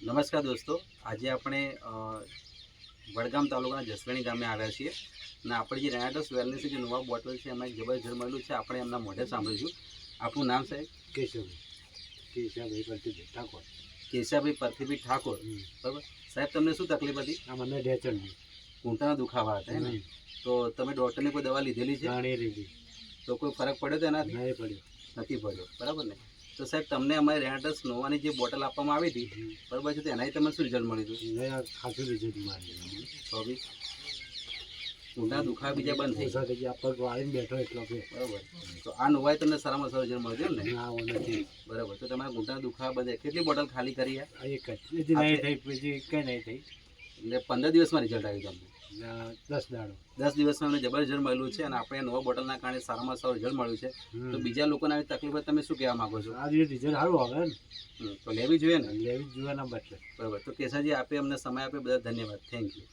નમસ્કાર દોસ્તો, આજે આપણે વડગામ તાલુકાના જસવણી ગામે આવ્યા છીએ અને આપણે જે રેનાટસ વેલનેસ જે નવા બોટલ છે એમાં જબરજસ્ત મળેલું છે. આપણે એમના મોઢે સાંભળીશું. આપણું નામ સાહેબ? કેશાભાઈ પરથીભાઈ ઠાકોર. કેશાભાઈ પરથીભાઈ ઠાકોર. બરાબર સાહેબ, તમને શું તકલીફ હતી? આ મને ઢેચણની ઘૂંટણના દુખાવા હતા ને? તો તમે ડૉક્ટરની કોઈ દવા લીધેલી છે? ઘણી લીધી. તો કોઈ ફરક પડ્યો તો એનાથી? નહીં પડ્યો. નથી પડ્યો. બરાબર ને? તો સાહેબ, તમને અમારે રેનાટસ નોવાની જે બોટલ આપવામાં આવી હતી, બરાબર છે, તો એનાથી તમને શું રિઝલ્ટ મળ્યું હતું? મેં ખાસું રિઝલ્ટ મારી. તો બી ઘૂંટણના દુખાવા બીજા બંધ થઈ ગયા. થઈ ગયા. પગ વાળીને બેઠો એટલો કે બરાબર. તો આ નોવાય તમને સારામાં સારો રિઝલ્ટ મળ્યો ને? ના આવો નથી. બરાબર. તો તમારા ઘૂંટણના દુખાવા બધે કેટલી બોટલ ખાલી કરી? આ એક જ બીજી નહીં થઈ, બીજી કંઈ નહીં થઈ. એટલે 15 દિવસમાં રિઝલ્ટ આવ્યું તમને? 10 દાડો. 10 દિવસમાં અમને જબરજસ્ત મળ્યું છે અને આપણે નવા બોટલના કારણે સારામાં સારું રિઝલ્ટ મળ્યું છે. તો બીજા લોકોને આવી તકલીફ હોય તમે શું કહેવા માંગો છો? આ જે રિઝલ્ટ સારું આવે ને તો લેવી જોઈએ ને? લેવી જ જોવાના બદલે. બરાબર. તો કેશાજી, આપે અમને સમય આપ્યો, બધા ધન્યવાદ. Thank you.